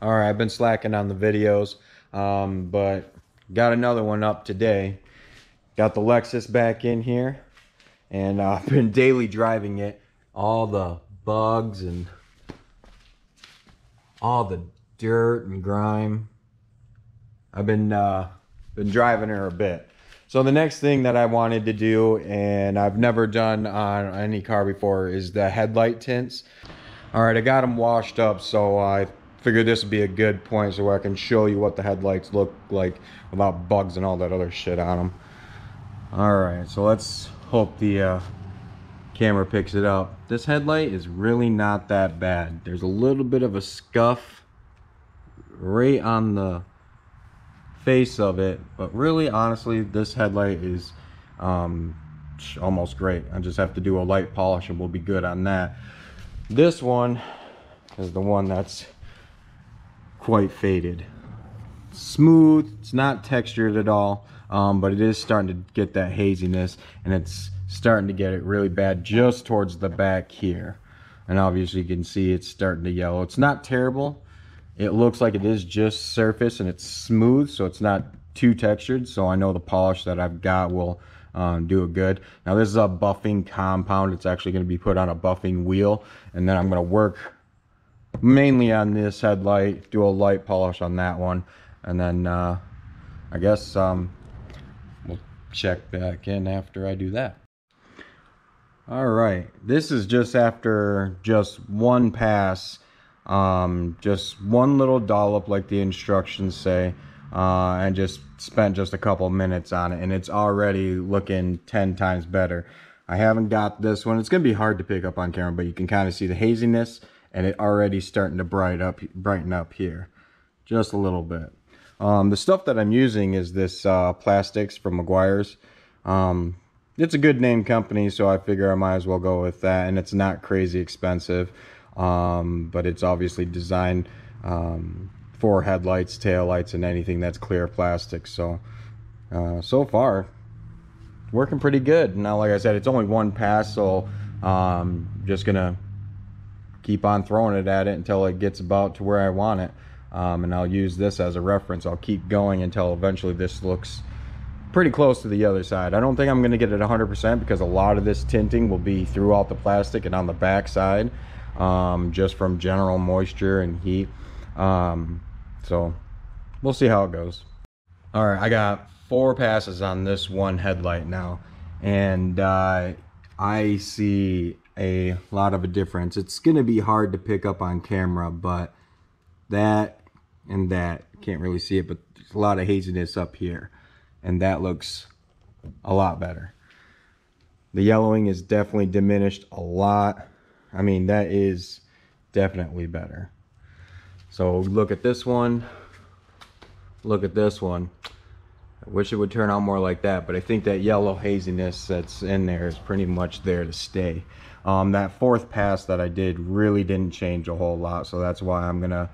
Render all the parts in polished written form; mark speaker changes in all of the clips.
Speaker 1: All right, I've been slacking on the videos, but got another one up today. Got the Lexus back in here, and I've been daily driving it. All the bugs and all the dirt and grime. I've been driving her a bit. So the next thing that I wanted to do, and I've never done on any car before, is the headlight tints. All right, I got them washed up, so I figured this would be a good point so I can show you what the headlights look like without bugs and all that other shit on them. All right, so let's hope the camera picks it up. This headlight is really not that bad. There's a little bit of a scuff right on the face of it, but really, honestly, this headlight is almost great. I just have to do a light polish and we'll be good on that. This one is the one that's quite faded. Smooth, it's not textured at all, but it is starting to get that haziness, and it's starting to get it really bad just towards the back here. And obviously you can see it's starting to yellow. It's not terrible. It looks like it is just surface, and it's smooth, so it's not too textured, so I know the polish that I've got will do it good. Now this is a buffing compound. It's actually going to be put on a buffing wheel, and then I'm going to work mainly on this headlight, do a light polish on that one, and then I guess we'll check back in after I do that. All right, this is just after just one pass, just one little dollop like the instructions say, and just spent just a couple minutes on it, and it's already looking 10 times better. I haven't got this one. It's gonna be hard to pick up on camera, but you can kind of see the haziness, and it already starting to brighten up here just a little bit. The stuff that I'm using is this plastics from Meguiar's. It's a good name company, so I figure I might as well go with that, and it's not crazy expensive, but it's obviously designed for headlights, taillights, and anything that's clear plastic. So so far working pretty good. Now, like I said, it's only one pass, so just gonna keep on throwing it at it until it gets about to where I want it, and I'll use this as a reference. I'll keep going until eventually this looks pretty close to the other side. I don't think I'm going to get it 100% because a lot of this tinting will be throughout the plastic and on the back side, just from general moisture and heat. So we'll see how it goes. All right, I got 4 passes on this one headlight now, and I see a lot of a difference. It's going to be hard to pick up on camera, but that and that, can't really see it, but there's a lot of haziness up here, and that looks a lot better. The yellowing is definitely diminished a lot. I mean, that is definitely better. So look at this one, look at this one. I wish it would turn out more like that, but I think that yellow haziness that's in there is pretty much there to stay. That 4th pass that I did really didn't change a whole lot, so that's why I'm gonna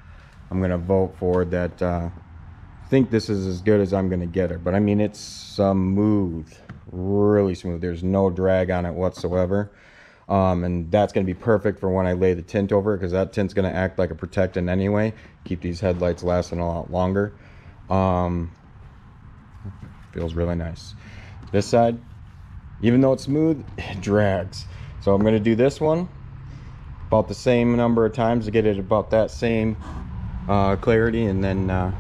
Speaker 1: vote for that. I think this is as good as I'm gonna get her, but I mean, it's smooth, really smooth. There's no drag on it whatsoever, and that's gonna be perfect for when I lay the tint over it, because that tint's gonna act like a protectant anyway, keep these headlights lasting a lot longer. Feels really nice. This side, even though it's smooth, it drags. So I'm gonna do this one about the same number of times to get it about that same clarity, and then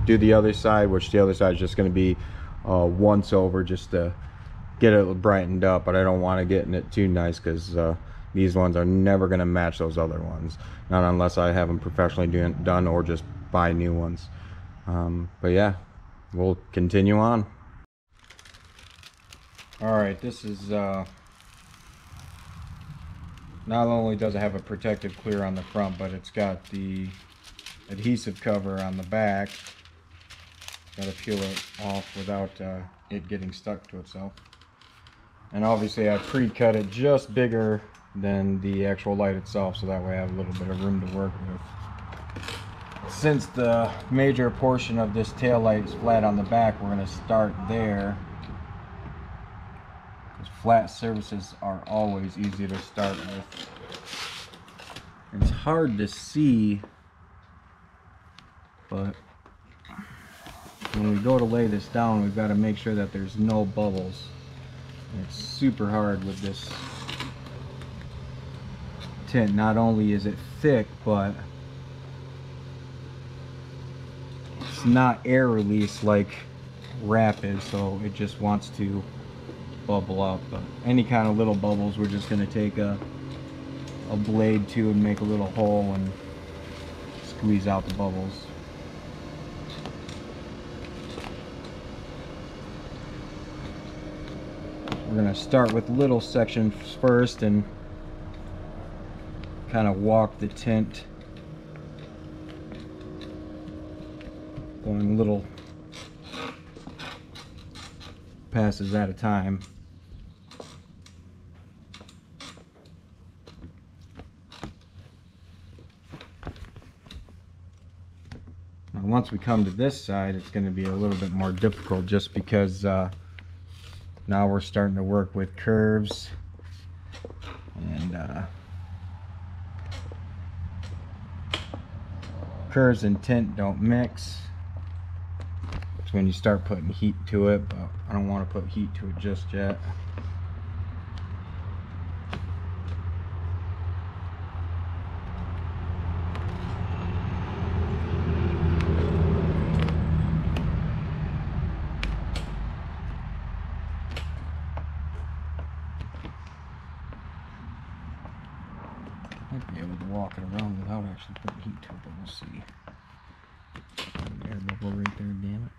Speaker 1: do the other side, which the other side is just gonna be once over just to get it brightened up, but I don't want to get in it too nice because these ones are never gonna match those other ones, not unless I have them professionally done or just buy new ones. But yeah, we'll continue on. All right, this is not only does it have a protective clear on the front, but it's got the adhesive cover on the back. Got to peel it off without it getting stuck to itself. And obviously I pre-cut it just bigger than the actual light itself, so that way I have a little bit of room to work with. Since the major portion of this tail light is flat on the back, we're going to start there, because flat surfaces are always easy to start with. It's hard to see
Speaker 2: but when we go to lay this down, we've got to make sure that there's no bubbles. And it's super hard with this tint. Not only is it thick, but it's not air release like wrap is, so it just wants to bubble up. But any kind of little bubbles, we're just going to take a blade to and make a little hole and squeeze out the bubbles. We're going to start with little sections first and kind of walk the tint, going little passes at a time. Now once we come to this side, it's going to be a little bit more difficult, just because now we're starting to work with curves, and curves and tint don't mix. It's when you start putting heat to it, but I don't want to put heat to it just yet. Might be able to walk it around without actually putting heat to it, but we'll see. Air bubble right there, damn it.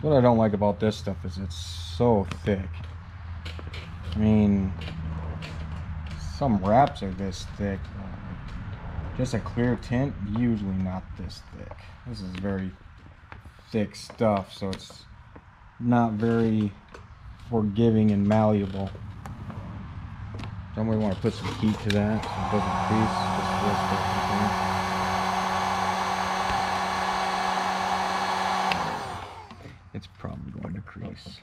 Speaker 2: So what I don't like about this stuff is it's so thick. I mean, some wraps are this thick. Just a clear tint, usually not this thick. This is very thick stuff, so it's not very forgiving and malleable. Don't really want to put some heat to that so it doesn't crease. It's probably going to crease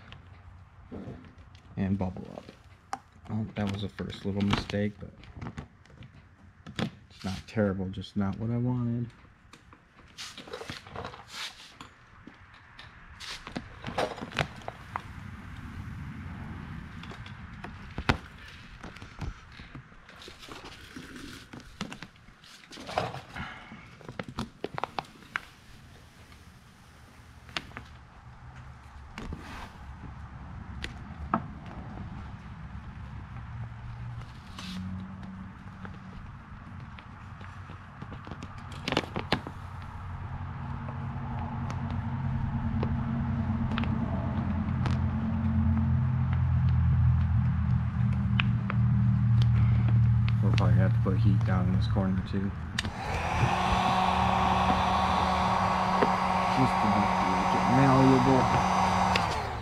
Speaker 2: and bubble up. Oh, that was the first little mistake, but it's not terrible, just not what I wanted. We'll probably have to put heat down in this corner too. Just enough to make it malleable.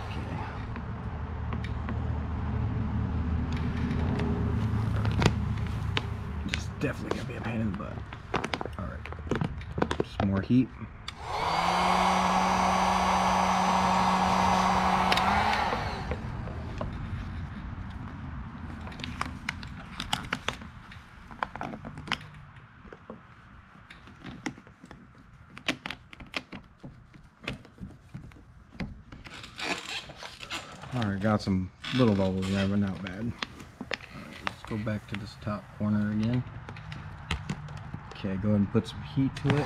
Speaker 2: Okay. Just definitely gonna be a pain in the butt. Alright. Just more heat. Alright, got some little bubbles there, but not bad. Alright, let's go back to this top corner again. Okay, go ahead and put some heat to it.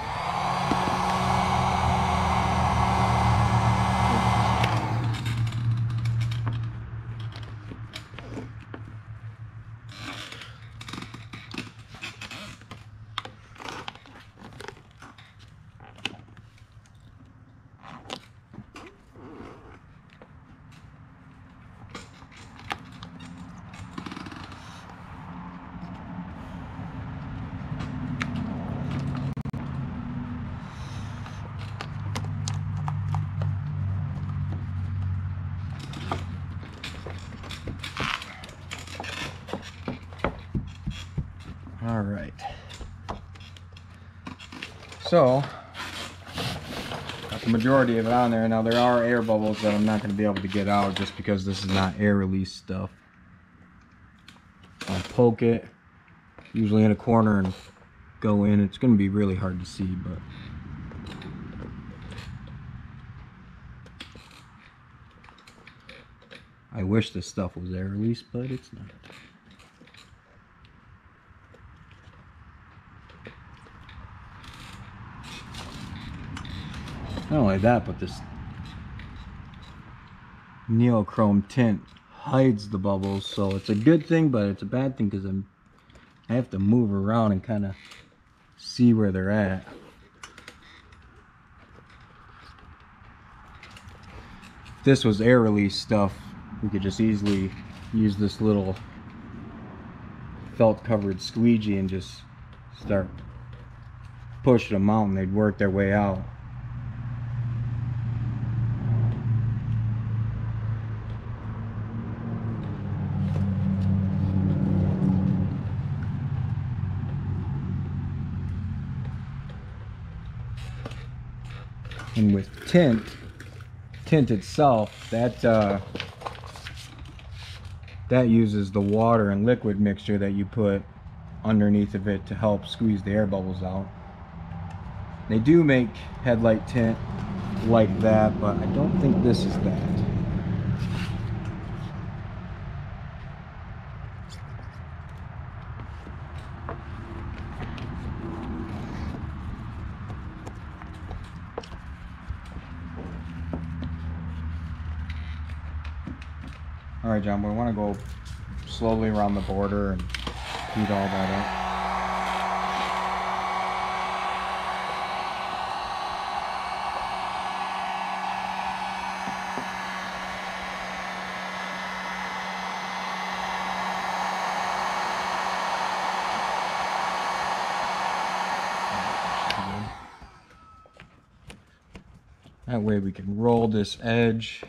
Speaker 2: All right. So, got the majority of it on there. Now there are air bubbles that I'm not going to be able to get out just because this is not air release stuff. I'll poke it, usually in a corner, and go in. It's going to be really hard to see, but I wish this stuff was air release, but it's not. Not only that, but this neochrome tint hides the bubbles, so it's a good thing, but it's a bad thing because I have to move around and kind of see where they're at. If this was air release stuff, we could just easily use this little felt covered squeegee and just start pushing them out and they'd work their way out. And with tint itself, that uses the water and liquid mixture that you put underneath of it to help squeeze the air bubbles out. They do make headlight tint like that, but I don't think this is that. Alright, John, we want to go slowly around the border and heat all that up. That way we can roll this edge.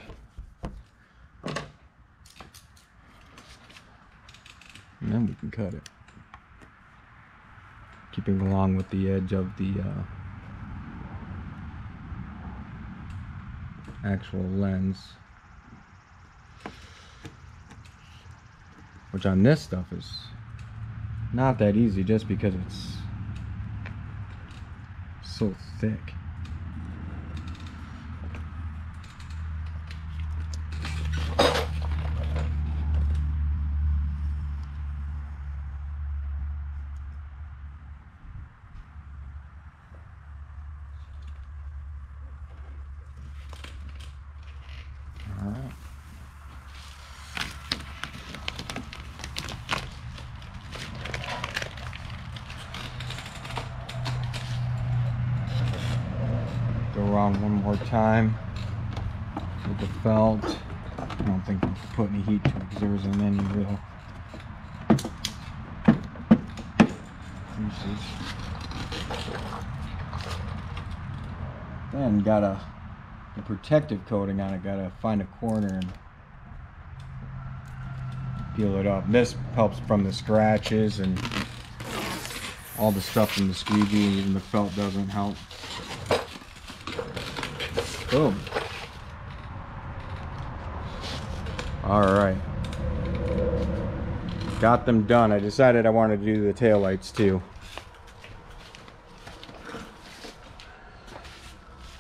Speaker 2: And then we can cut it, keeping along with the edge of the actual lens, which on this stuff is not that easy just because it's so thick. Go around one more time with the felt. I don't think we can put any heat to it because there isn't any real uses. Then got a protective coating on it. Gotta find a corner and peel it up. This helps from the scratches and all the stuff from the squeegee. Even the felt doesn't help. Boom. All right. Got them done. I decided I wanted to do the taillights too.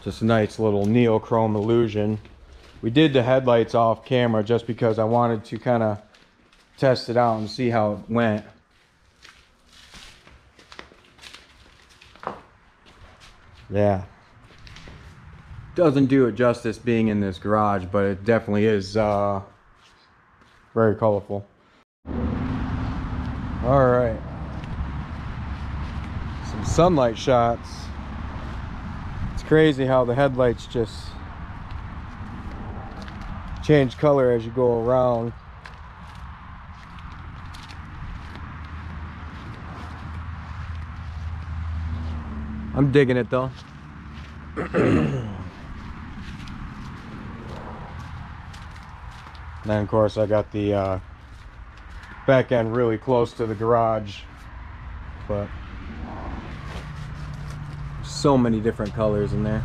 Speaker 2: Just a nice little neochrome illusion. We did the headlights off camera just because I wanted to kind of test it out and see how it went. Yeah. Doesn't do it justice being in this garage, but it definitely is very colorful. All right. Some sunlight shots. It's crazy how the headlights just change color as you go around. I'm digging it though. Then of course I got the back end really close to the garage, but so many different colors in there.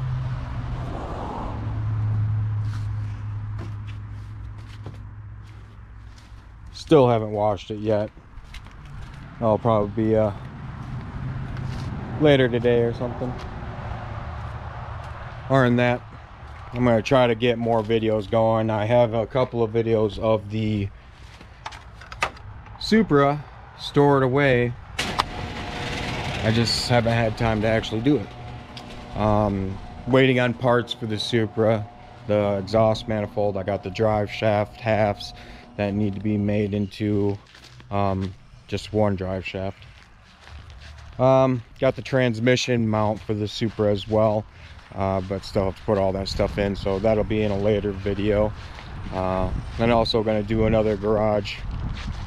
Speaker 2: Still haven't washed it yet. I'll probably be later today or something. Other than that, I'm going to try to get more videos going. I have a couple of videos of the Supra stored away. I just haven't had time to actually do it. Waiting on parts for the Supra, the exhaust manifold. I got the drive shaft halves that need to be made into just one drive shaft. Got the transmission mount for the Supra as well, but still have to put all that stuff in, so that'll be in a later video. And also going to do another garage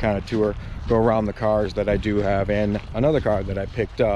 Speaker 2: kind of tour, go around the cars that I do have and another car that I picked up.